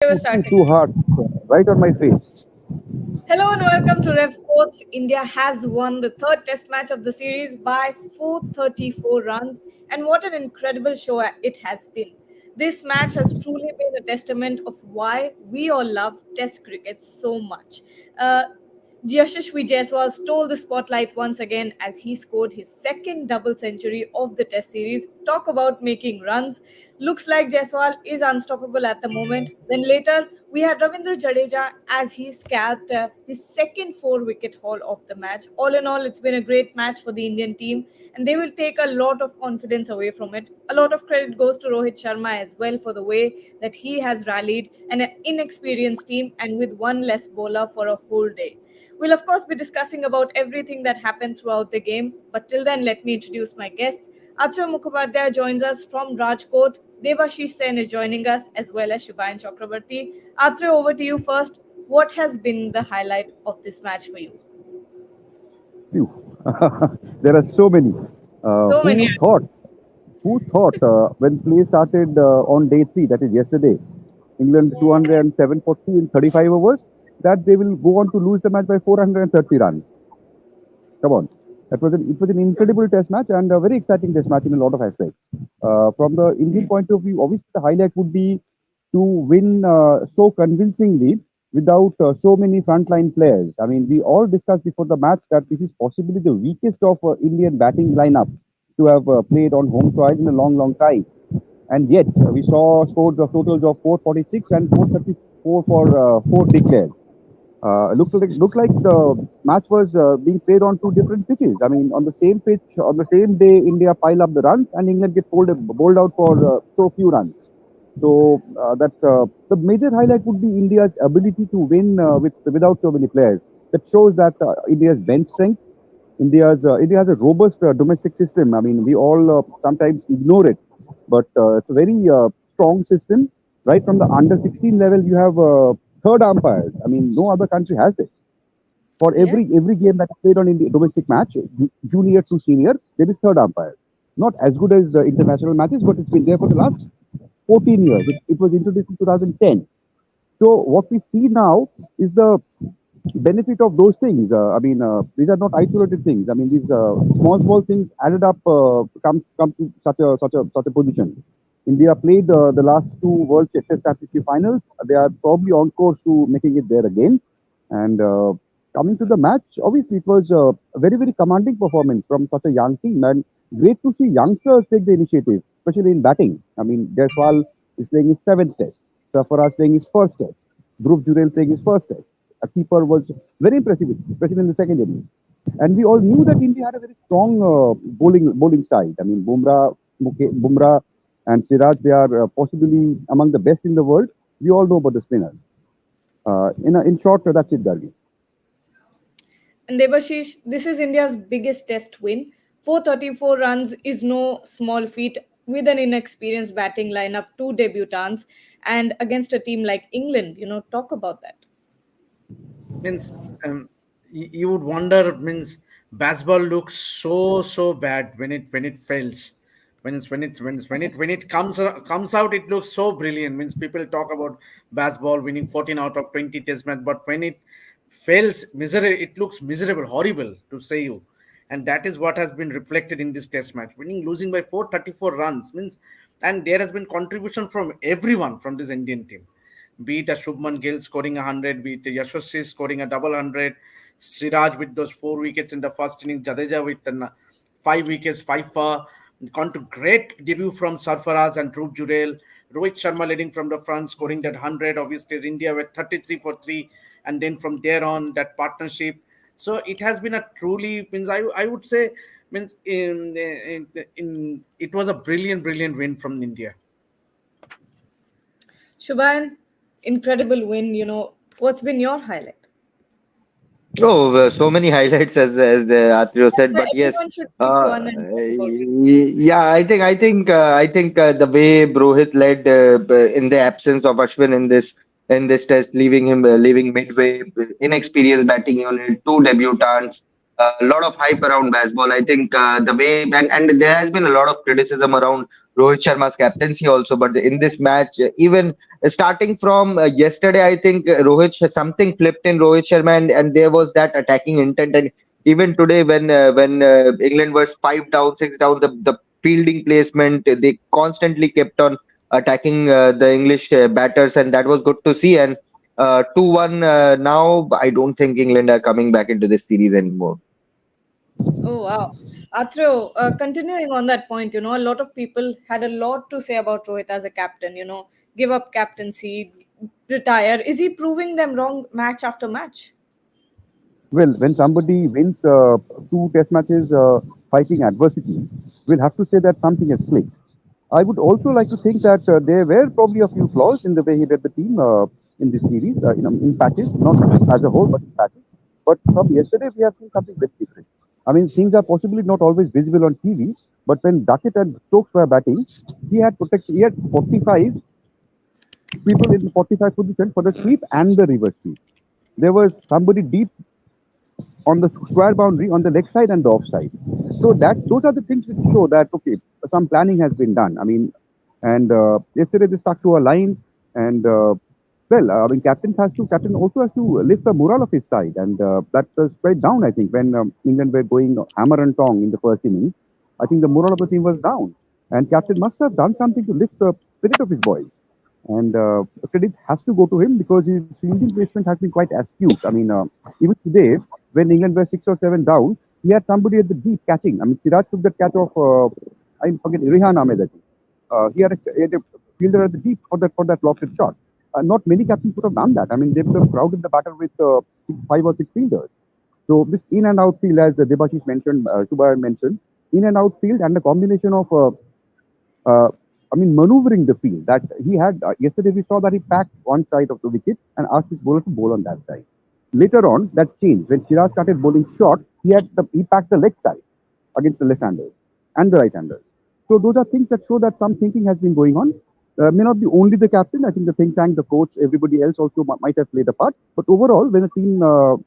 We're starting. Too hard, right on my face. Hello and welcome to Rev Sports. India has won the third test match of the series by 434 runs, and what an incredible show it has been. This match has truly been a testament of why we all love test cricket so much. Uh, Yashashvi Jaiswal stole the spotlight once again as he scored his second double century of the Test series. Talk about making runs. Looks like Jaiswal is unstoppable at the moment. Then later, we had Ravindra Jadeja as he scalped his second four-wicket haul of the match. All in all, it's been a great match for the Indian team, and they will take a lot of confidence away from it. A lot of credit goes to Rohit Sharma as well for the way that he has rallied an inexperienced team and with one less bowler for a whole day. We'll, of course, be discussing about everything that happened throughout the game. But till then, let me introduce my guests. Atra Mukhopadhyay joins us from Rajkot. Devashish Sen is joining us, as well as Shubhayan Chakrabarti. Atra, over to you first. What has been the highlight of this match for you? Phew. There are so many. So many. Who thought? Who thought when play started on day three, that is yesterday, England 207 for 2 in 35 overs, that they will go on to lose the match by 430 runs. Come on. It was an incredible test match and a very exciting test match in a lot of aspects. From the Indian point of view, obviously the highlight would be to win so convincingly without so many frontline players. I mean, we all discussed before the match that this is possibly the weakest of Indian batting lineup to have played on home soil in a long, long time. And yet, we saw scores of totals of 446 and 434 for four declared. Looked like the match was being played on two different pitches. I mean, on the same pitch, on the same day, India pile up the runs and England get bowled out for so few runs. So that's the major highlight would be India's ability to win without so many players. That shows that India's bench strength. India has a robust domestic system. I mean, we all sometimes ignore it, but it's a very strong system. Right from the under 16 level, you have third umpires. I mean, no other country has this. For Yeah. every game that is played on in the domestic match, junior to senior, there is third umpire. Not as good as international matches, but it's been there for the last 14 years. It was introduced in 2010. So what we see now is the benefit of those things. These are not isolated things. I mean, these small things added up come to such a position. India played the last two World Test Championship finals. They are probably on course to making it there again. And coming to the match, obviously it was a very commanding performance from such a young team, and great to see youngsters take the initiative, especially in batting. I mean, Jaiswal is playing his seventh test. Sarfaraz playing his first test. Dhruv Jurel playing his first test. A keeper was very impressive, especially in the second innings. And we all knew that India had a very strong bowling side. I mean, Bumrah and Siraj, they are possibly among the best in the world. We all know about the spinners. In short, that's it, Gargi. And Devashish, this is India's biggest test win. 434 runs is no small feat with an inexperienced batting lineup, two debutants, and against a team like England. Talk about that. Means you would wonder, means baseball looks so bad when it fails. When it comes out, it looks so brilliant. Means people talk about baseball winning 14 out of 20 test match, but when it fails, miserable, it looks miserable, horrible to say you. And that is what has been reflected in this test match, losing by 434 runs. Means, and there has been contribution from everyone from this Indian team, be it a Shubman Gill scoring 100, be it a Yashasvi scoring a double hundred, Siraj with those four wickets in the first inning, Jadeja with five wickets, five for. Gone to great debut from Sarfaraz and Dhruv Jurel. Rohit Sharma leading from the front, scoring that 100. Obviously, India with 33 for 3. And then from there on, that partnership. So it has been a truly, means I would say, means it was a brilliant win from India. Shubhayan, incredible win. What's been your highlight? Oh, so many highlights as the Atrio That's said, why but yes, everyone should pick one and talk about it. yeah, I think the way Brohit led in the absence of Ashwin in this test, leaving midway, inexperienced batting unit, two debutants, a lot of hype around baseball. I think the way and there has been a lot of criticism around Rohit Sharma's captaincy also. But in this match, even starting from yesterday, I think something flipped in Rohit Sharma, and there was that attacking intent. And even today, when England was 5 down, 6 down, the fielding placement, they constantly kept on attacking the English batters, and that was good to see. And 2-1 now, I don't think England are coming back into this series anymore. Oh wow. Athro, continuing on that point, a lot of people had a lot to say about Rohit as a captain, give up captaincy, retire. Is he proving them wrong match after match? Well, when somebody wins two test matches fighting adversity, we'll have to say that something has clicked. I would also like to think that there were probably a few flaws in the way he led the team in this series, in patches, not as a whole, but in patches. But from yesterday, we have seen something very different. I mean, things are possibly not always visible on TV, but when Duckett and Stokes were batting, he had 45 people in the 45 position for the sweep and the reverse sweep. There was somebody deep on the square boundary on the leg side and the offside. So that those are the things which show that okay, some planning has been done. I mean, and yesterday they stuck to a line, and I mean, captain also has to lift the morale of his side, and that was quite down. I think when England were going hammer and tong in the first innings, I think the morale of the team was down, and captain must have done something to lift the spirit of his boys. And credit has to go to him because his fielding placement has been quite astute. I mean, even today, when England were 6 or 7 down, he had somebody at the deep catching. I mean, Siraj took that catch of, I forget, Rehan Ahmed, I think. He had a fielder at the deep for that lofted shot. Not many captains could have done that. I mean, they would have crowded the batter with 5 or 6 fielders. So this in and out field, as Debashish mentioned, Shubha mentioned, in and out field and a combination of uh, I mean, maneuvering the field. That he had yesterday, we saw that he packed one side of the wicket and asked his bowler to bowl on that side. Later on, that changed when Shiraz started bowling short. He packed the leg side against the left-handers and the right-handers. So those are things that show that some thinking has been going on. May not be only the captain. I think the think tank, the coach, everybody else also might have played a part. But overall, when a team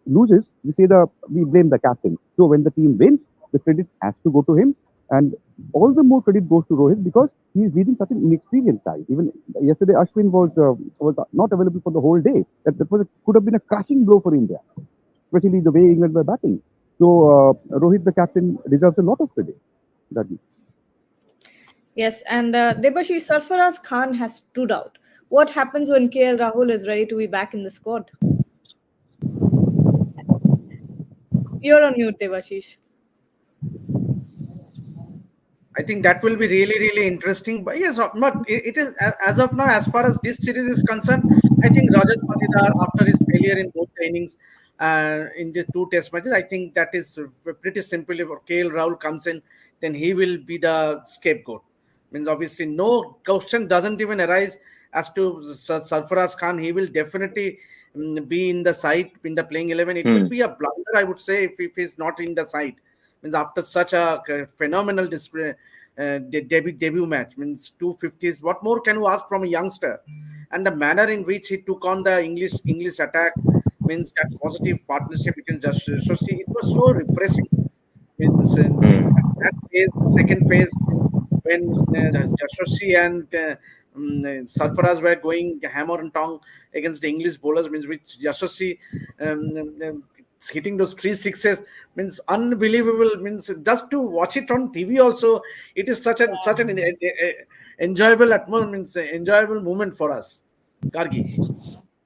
loses, we blame the captain. So when the team wins, the credit has to go to him. And all the more credit goes to Rohit because he is leading such an inexperienced side. Even yesterday, Ashwin was not available for the whole day. Could have been a crushing blow for India, especially the way England were batting. So Rohit, the captain, deserves a lot of credit. That Yes, and Debashish, Sarfaraz Khan has stood out. What happens when KL Rahul is ready to be back in the squad? You're on mute, Debashish. I think that will be really, really interesting. But yes, not it is as of now, as far as this series is concerned, I think Rajat Patidar, after his failure in both innings in the two test matches, I think that is pretty simple. If KL Rahul comes in, then he will be the scapegoat. Means obviously no question doesn't even arise as to Sarfaraz Khan. He will definitely be in the side in the playing 11. It will Hmm. be a blunder, I would say, if he's not in the side. Means after such a phenomenal display, debut match, means 250s. What more can you ask from a youngster? And the manner in which he took on the English attack, means that positive partnership between just so see it was so refreshing. Means that phase, the second phase, when Jashoshi and Sarfaraz were going hammer and tongue against the English bowlers, means which Jashoshi hitting those 3 sixes means unbelievable. Means just to watch it on TV also, it is such an enjoyable atmosphere, means enjoyable moment for us. Gargi.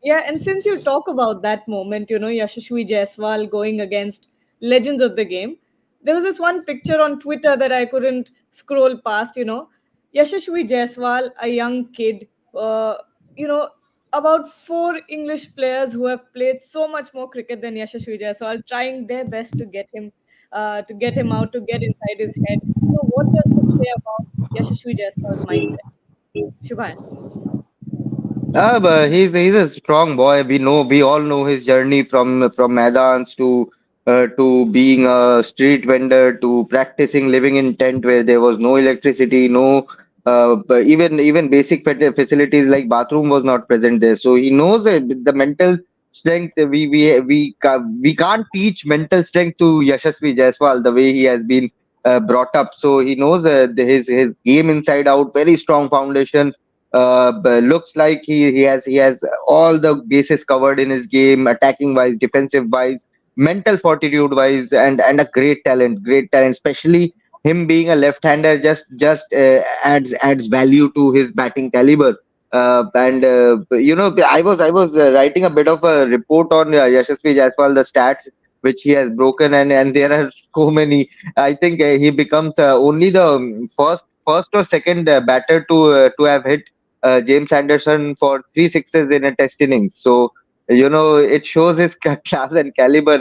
Yeah, and since you talk about that moment, Yashaswi Jaiswal going against legends of the game, there was this one picture on Twitter that I couldn't scroll past, Yashaswi Jaiswal, a young kid, you know, about 4 English players who have played so much more cricket than Yashaswi Jaiswal, trying their best to get him out, to get inside his head. What does this say about Yashaswi Jaiswal's mindset? Shubhan. But he's a strong boy. We all know his journey from Maidans to being a street vendor to practicing living in tent where there was no electricity, no but even basic facilities like bathroom was not present there. So he knows the mental strength. We can't teach mental strength to Yashasvi Jaiswal the way he has been brought up, so he knows his game inside out. Very strong foundation. Looks like he has all the bases covered in his game, attacking wise, defensive wise, mental fortitude wise, and a great talent. Especially him being a left-hander just adds value to his batting caliber. I was writing a bit of a report on Yashasvi Jaiswal, the stats which he has broken, and there are so many. I think he becomes only the first or second batter to have hit James Anderson for three sixes in a test innings. So it shows his class and caliber.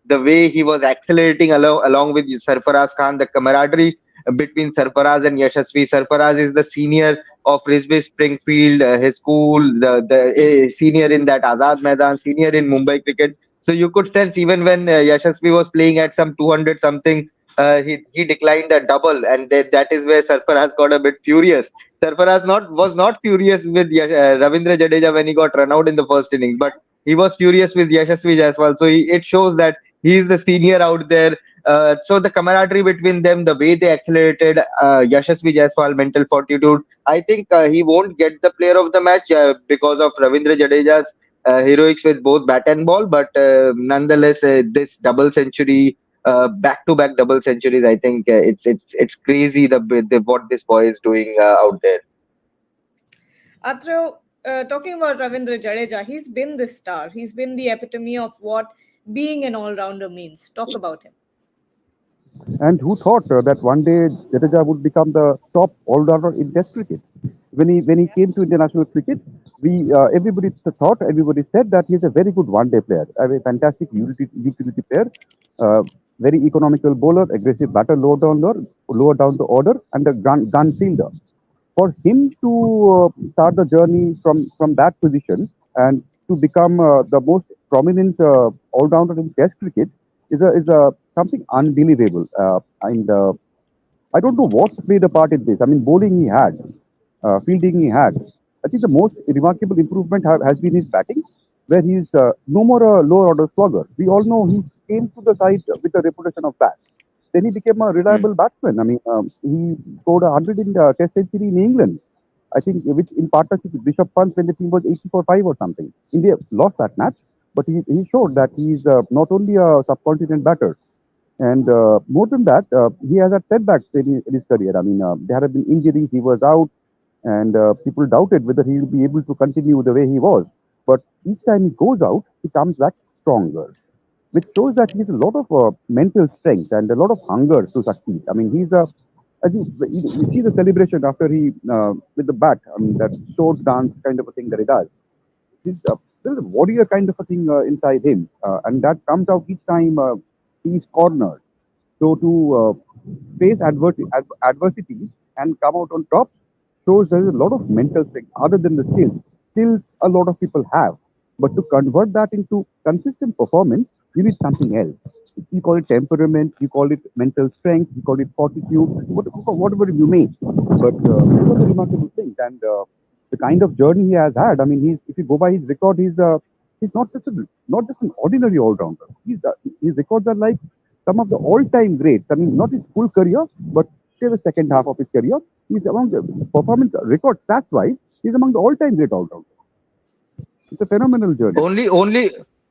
The way he was accelerating along with Sarfaraz Khan, the camaraderie between Sarfaraz and Yashasvi. Sarfaraz is the senior of Rizvi Springfield, his school, the senior in that Azad Maidan, senior in Mumbai cricket. So you could sense even when Yashasvi was playing at some 200 something, he declined a double, and that is where Sarfaraz got a bit furious. Sarfaraz was not furious with Ravindra Jadeja when he got run out in the first inning, but he was furious with Yashasvi Jaiswal. So it shows that he is the senior out there. So the camaraderie between them, the way they accelerated, Yashasvi Jaiswal, mental fortitude. I think he won't get the player of the match because of Ravindra Jadeja's heroics with both bat and ball, but nonetheless, this double century, back-to-back double centuries. I think it's crazy the what this boy is doing out there. Atro, talking about Ravindra Jadeja, he's been the star. He's been the epitome of what being an all-rounder means. Talk about him. And who thought that one day Jadeja would become the top all-rounder in Test cricket? When he came to international cricket, we everybody said that he's a very good one-day player, a fantastic utility player, uh, very economical bowler, aggressive batter, lower down the order, and a gun fielder. For him to start the journey from that position and to become the most prominent all-rounder in Test cricket is a something unbelievable. And I don't know what played a part in this. I mean, bowling he had, fielding he had. I think the most remarkable improvement has been his batting, where he is no more a lower order slugger. We all know he came to the side with a reputation of bat. Then he became a reliable batsman. I mean, he scored 100 in the Test century in England. I think which in partnership with Bishop Pant when the team was 80 for 5 or something. India lost that match, but he showed that he is not only a subcontinent batter, and more than that, he has had setbacks in his career. I mean, there have been injuries, he was out, and people doubted whether he will be able to continue the way he was. But each time he goes out, he comes back stronger, which shows that he has a lot of mental strength and a lot of hunger to succeed. I mean, I think you see the celebration after he with the bat. I mean, that sword dance kind of a thing that he does. There's a warrior kind of a thing inside him, and that comes out each time he's cornered. So to face adversities and come out on top shows there's a lot of mental strength other than the skills. Skills a lot of people have, but to convert that into consistent performance, you need something else. You call it temperament, you call it mental strength, you call it fortitude, whatever you may. But those are the remarkable things, and the kind of journey he has had. I mean, if you go by his record, he's not just an ordinary all rounder. His records are like some of the all time greats. I mean, not his full career, but say the second half of his career. He's among the performance record stats wise. He's among the all time great all rounders. It's a phenomenal journey.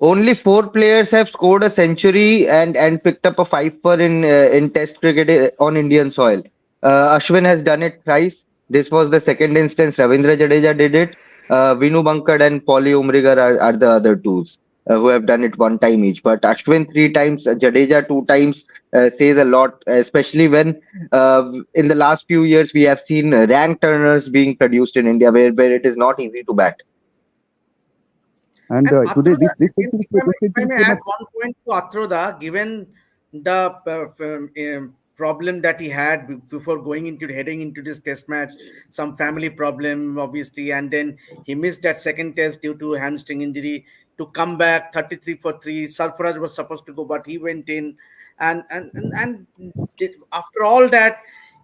Only four players have scored a century and picked up a fifer in Test cricket on Indian soil. Ashwin has done it thrice. This was the second instance. Ravindra Jadeja did it. Vinu Bankad and Paulie Umrigar are the other twos who have done it one time each. But Ashwin three times, Jadeja two times says a lot, especially when in the last few years we have seen rank turners being produced in India where it is not easy to bat. And And today, Atroda, this if I century may came add up. one point to Atroda, given the problem that he had before heading into this test match, some family problem, obviously, and then he missed that second test due to hamstring injury. To come back 33 for 3, Sarfaraz was supposed to go, but he went in, after all that,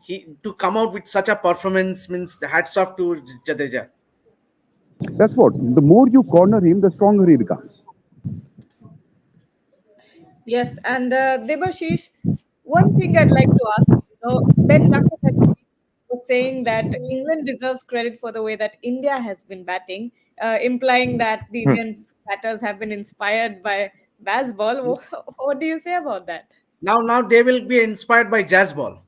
he to come out with such a performance means the hats off to Jadeja. That's what. The more you corner him, the stronger he becomes. Yes, and Debashish, One thing I'd like to ask, Ben Duckett actually was saying that England deserves credit for the way that India has been batting, implying that the Indian batters have been inspired by baseball. What do you say about that? Now they will be inspired by jazz ball.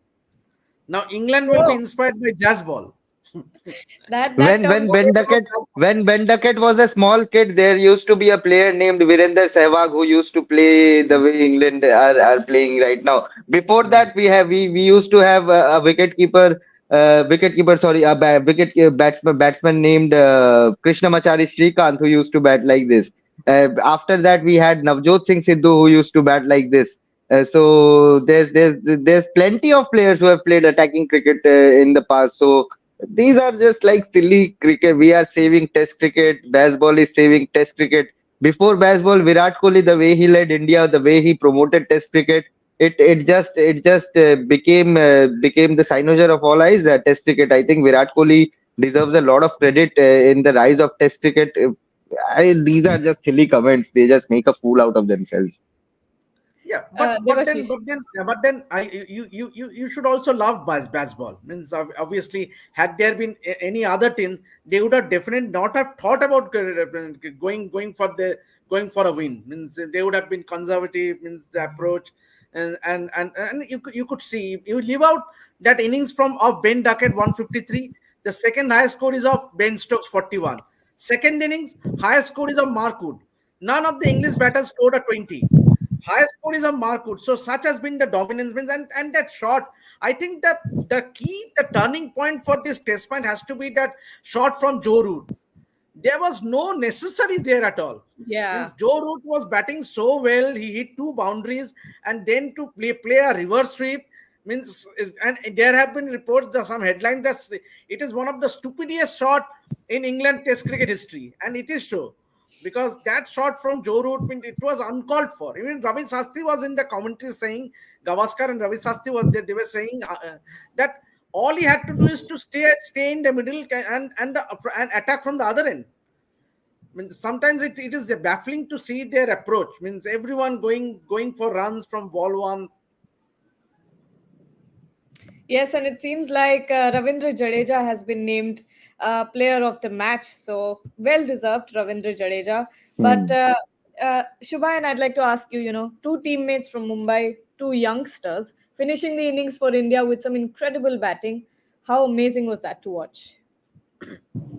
Now England will be Oh, inspired by jazz ball. that When term when was Ben Forever Duckett jazz ball. when Ben Duckett was a small kid, there used to be a player named Virender Sehwag who used to play the way England are playing right now. Before that, we used to have a wicket keeper, sorry, batsman named Krishnamachari Srikanth who used to bat like this. After that, we had Navjot Singh Sidhu who used to bat like this. So there's plenty of players who have played attacking cricket in the past. So these are just like silly cricket. We are saving Test cricket. Baseball is saving Test cricket. Before baseball, Virat Kohli, the way he led India, the way he promoted Test cricket, it just became the cynosure of all eyes. Test cricket. I think Virat Kohli deserves a lot of credit in the rise of Test cricket. These are just silly comments. They just make a fool out of themselves. Yeah, Devashish. but then you should also love baseball. Means obviously, had there been any other teams, they would have definitely not have thought about going for a win. Means they would have been conservative. Means the approach, and you could see you leave out that innings from of Ben Duckett 153. The second highest score is of Ben Stokes 41. Second innings highest score is of Mark Wood. None of the English batters scored a 20. Highest score is a Markwood. So such has been the dominance means and that shot. I think that the turning point for this test match has to be that shot from Joe Root. There was no necessary there at all. Yeah. Means Joe Root was batting so well, he hit two boundaries, and then to play a reverse sweep and there have been reports, some headlines that it is one of the stupidest shot in England Test cricket history, and it is so because that shot from Joe Root, it was uncalled for. Even Ravi Shastri was in the commentary saying, Gavaskar and Ravi Shastri was there. They were saying that all he had to do is to stay in the middle and attack from the other end. Sometimes it is baffling to see their approach. Means everyone going for runs from ball one. Yes, and it seems like Ravindra Jadeja has been named player of the match. So well deserved, Ravindra Jadeja. But Hmm. Shubhayan, I'd like to ask you, two teammates from Mumbai, two youngsters, finishing the innings for India with some incredible batting. How amazing was that to watch?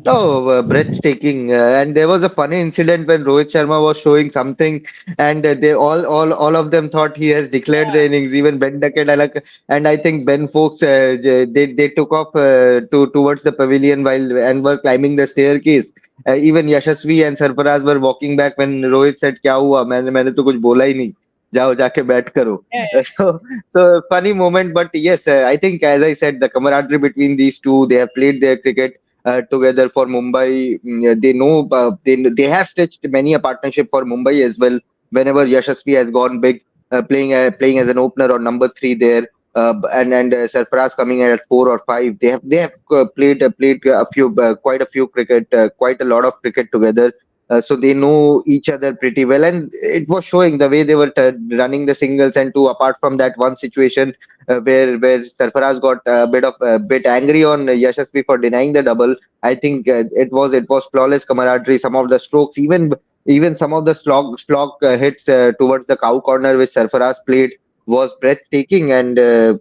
Oh, breathtaking! And there was a funny incident when Rohit Sharma was showing something, and they all of them thought he has declared the innings. Even Ben Duckett, and I think Ben Folks, they took off towards the pavilion while and were climbing the staircase. Even Yashasvi and Sarfaraz were walking back when Rohit said, "क्या हुआ? मैंने तो कुछ बोला ही नहीं. जाओ जाके bat करो." Yeah, So so funny moment, but yes, I think as I said, the camaraderie between these two, they have played their cricket together for Mumbai. They know they have stitched many a partnership for Mumbai as well. Whenever Yashasvi has gone big, playing as an opener or number three there, and Sarfaraz coming in at 4 or 5, they have played a few quite a few cricket, quite a lot of cricket together. So they know each other pretty well, and it was showing the way they were running the singles. And two, apart from that one situation where Sarfaraz got a bit angry on Yashasvi for denying the double. I think it was flawless camaraderie. Some of the strokes, even some of the slog hits towards the cow corner which Sarfaraz played was breathtaking. And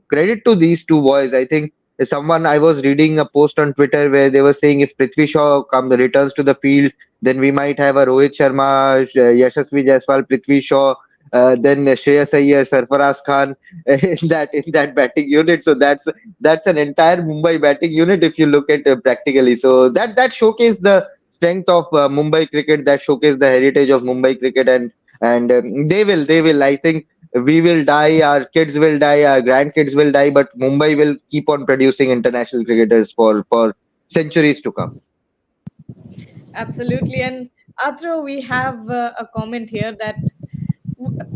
credit to these two boys. I think someone I was reading a post on Twitter where they were saying if Prithvi Shaw returns to the field, then we might have a Rohit Sharma, Yashasvi Jaiswal, Prithvi Shaw, then Shreyas Iyer, Sarfaraz Khan in that batting unit. So that's an entire Mumbai batting unit if you look at practically. So that showcased the strength of Mumbai cricket, that showcased the heritage of Mumbai cricket, and they will. I think we will die, our kids will die, our grandkids will die, but Mumbai will keep on producing international cricketers for centuries to come. absolutely. And Atro, we have a comment here that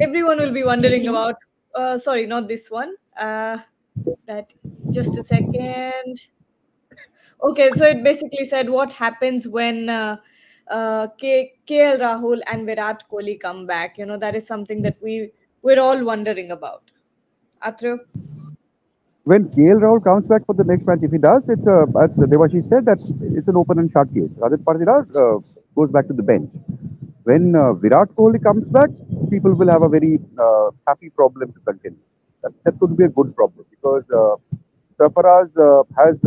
everyone will be wondering about. Sorry, not this one. That just a second. Okay, so it basically said what happens when KL Rahul and Virat Kohli come back. That is something that we're all wondering about. Atrev? When KL Rahul comes back for the next match, if he does, it's as Devashi said, that it's an open and shut case. Rajat Patidar goes back to the bench. When Virat Kohli comes back, people will have a very happy problem to continue. That could be a good problem because Sarfaraz has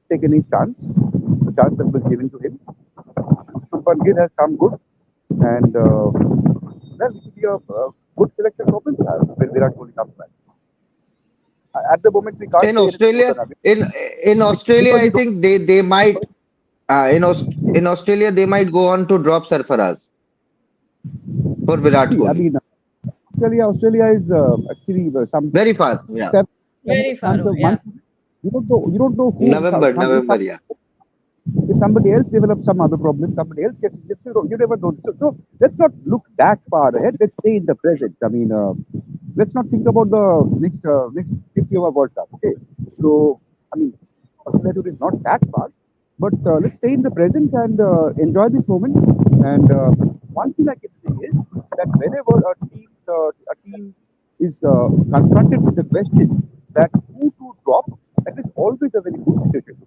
taken his chance, the chance that was given to him. Shubman Gill has come good, and well, it will be a good selection problem to have when Virat Kohli comes back. At the moment, we can't In say anything more Australia, than Ravi in Australia, because I you don't. think they might in Australia they might go on to drop Sarfaraz for Virat See, I Kohli. mean, Australia is actually some Very fast, yeah. seven, Very far chance away, of yeah. month. You don't know who. If November, yeah. somebody else develops some other problem, somebody else gets injured. You never know. So let's not look that far ahead. Let's stay in the present. I mean, let's not think about the next 50 over World Cup. Okay. So I mean, Australia tour is not that far, but let's stay in the present and enjoy this moment. And one thing I can say is that whenever a team is confronted with the question that who to drop, that is always a very good situation.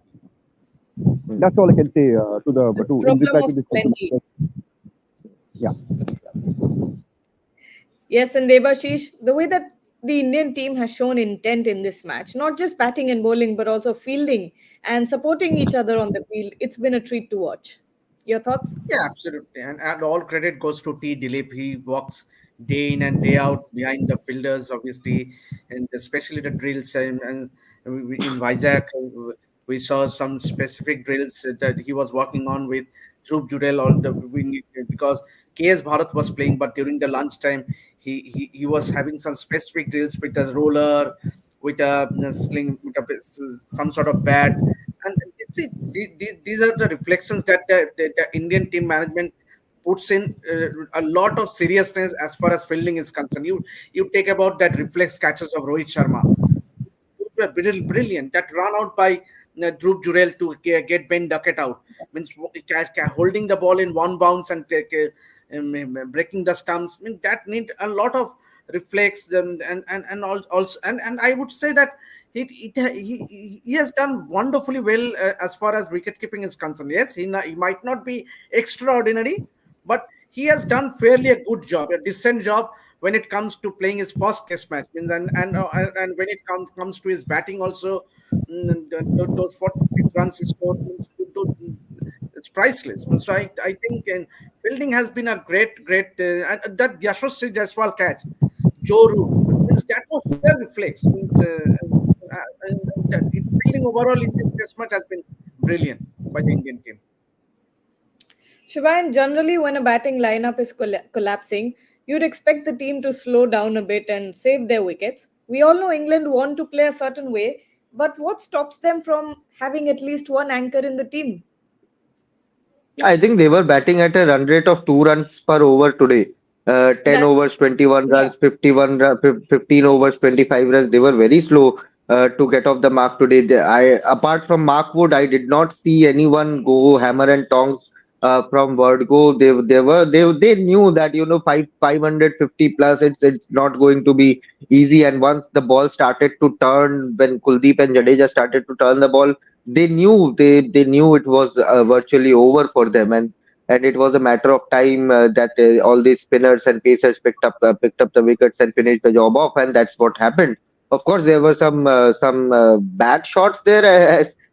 Hmm. That's all I can say to in Problem reply of to this question. plenty. Yeah. Yes, and Debashish, the way that the Indian team has shown intent in this match, not just batting and bowling, but also fielding and supporting each other on the field, it's been a treat to watch. Your thoughts? Yeah, absolutely. And all credit goes to T. Dilip. He works day in and day out behind the fielders, obviously, and especially the drills. And in Vizag, we saw some specific drills that he was working on with Dhruv Jurel. All the we need because KS Bharat was playing, but during the lunchtime, he was having some specific drills with a roller, with a sling, with some sort of bat, and see, these are the reflections that the Indian team management puts in a lot of seriousness as far as fielding is concerned. You take about that reflex catches of Rohit Sharma, were brilliant. That run out by Dhruv Jurel to get Ben Duckett out means holding the ball in one bounce and breaking the stumps. I mean, that need a lot of reflex also and I would say that he has done wonderfully well as far as wicket keeping is concerned. Yes, he might not be extraordinary, but he has done fairly a good job, a decent job when it comes to playing his first test match means and when it comes to his batting also. Those 46 runs he scored means it's priceless. So I think fielding has been a great and that Yashasvi Jaiswal catch, Joe Root means that was fair reflex means and that fielding overall in this test match has been brilliant by the Indian team. Shivan, generally, when a batting lineup is collapsing, you'd expect the team to slow down a bit and save their wickets. We all know England want to play a certain way, but what stops them from having at least one anchor in the team? Yeah, I think they were batting at a run rate of 2 runs per over today. 10 That, overs, 21 yeah. runs, 15 overs, 25 runs. They were very slow to get off the mark today. Apart from Mark Wood, I did not see anyone go hammer and tongs from word go. They knew that 550 plus. It's not going to be easy. And once the ball started to turn, when Kuldeep and Jadeja started to turn the ball, they knew it was virtually over for them, and it was a matter of time that all these spinners and pacers picked up the wickets and finished the job off, and that's what happened. Of course, there were some bad shots there,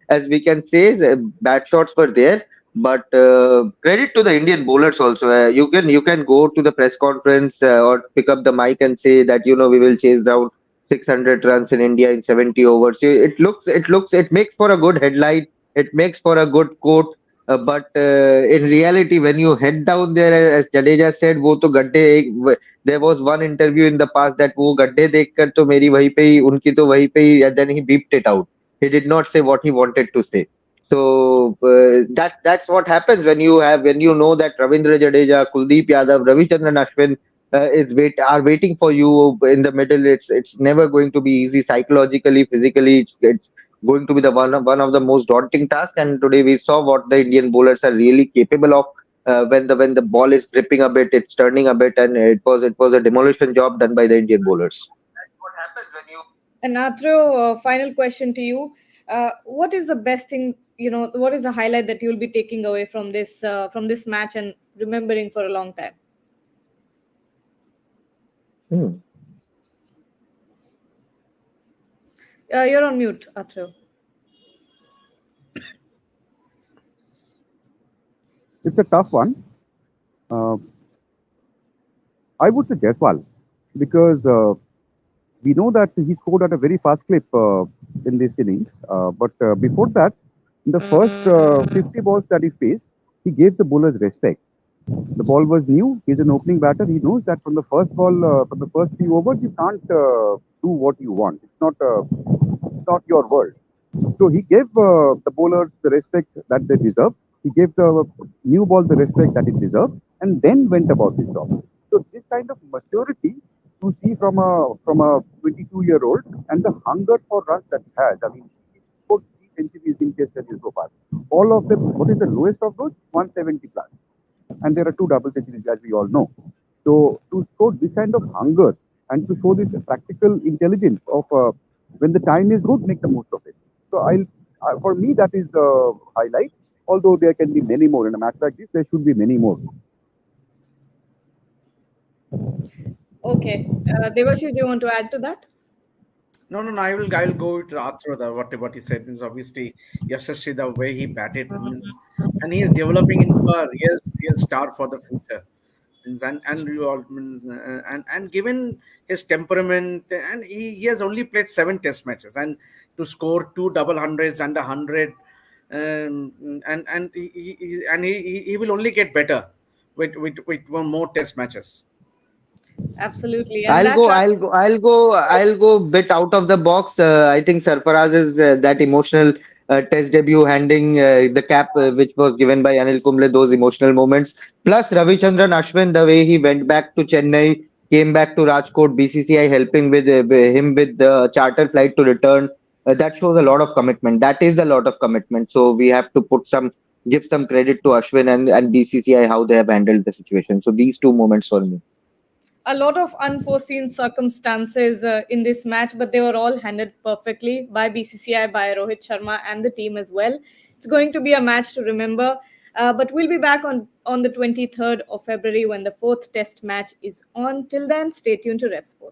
as we can say, bad shots were there. But credit to the Indian bowlers also. You can go to the press conference or pick up the mic and say that we will chase down 600 runs in India in 70 overs. It makes for a good headline. It makes for a good quote. But in reality, when you head down there, as Jadeja said, वो तो गड्ढे there was one interview in the past that वो गड्ढे देखकर तो मेरी वहीं पे ही उनकी तो वहीं पे ही, and then he beeped it out. He did not say what he wanted to say. So that's what happens when you know that Ravindra Jadeja, Kuldeep Yadav, Ravichandran Ashwin are waiting for you in the middle. It's never going to be easy psychologically, physically. It's going to be the one of the most daunting tasks. And today we saw what the Indian bowlers are really capable of. When the ball is dripping a bit, it's turning a bit, and it was a demolition job done by the Indian bowlers. And Athro, final question to you. What is the best thing, what is the highlight that you'll be taking away from this match and remembering for a long time? Hmm. You're on mute, Athro. It's a tough one. Uh, I would say Jaiswal because we know that he scored at a very fast clip in this innings. But before that, in the first 50 balls that he faced, he gave the bowlers respect. The ball was new. He's an opening batter. He knows that from the first few overs, you can't do what you want. It's not your world. So he gave the bowlers the respect that they deserve. He gave the new ball the respect that it deserved, and then went about his job. So this kind of maturity to see from a 22-year-old and the hunger for runs that he has. I mean, he's scored 3 centuries in Test career so far. All of them. What is the lowest of those? 170 plus, and there are two double centuries, as we all know. So to show this kind of hunger and to show this practical intelligence of when the time is good, make the most of it. So for me, that is the highlight. Although there can be many more in a match like this, there should be many more. Okay. Devashi, do you want to add to that? No, no, no. I will go with Arthur. What he said means obviously Yashasvi the way he batted means, and he is developing into a real star for the future. Means and you all means and given his temperament and he has only played 7 test matches and to score 2 double hundreds and 100 and he will only get better with one more test matches. Absolutely. And I'll that go. wraps. I'll go bit out of the box. I think Sarfaraz is that emotional test debut, handing the cap which was given by Anil Kumble. Those emotional moments. Plus Ravichandran Ashwin, the way he went back to Chennai, came back to Rajkot, BCCI helping with him with the charter flight to return. That shows a lot of commitment. That is a lot of commitment. So we have to give some credit to Ashwin and BCCI how they have handled the situation. So these two moments for me. A lot of unforeseen circumstances in this match, but they were all handled perfectly by BCCI, by Rohit Sharma, and the team as well. It's going to be a match to remember. But we'll be back on the 23rd of February when the fourth test match is on. Till then, stay tuned to Rev Sports.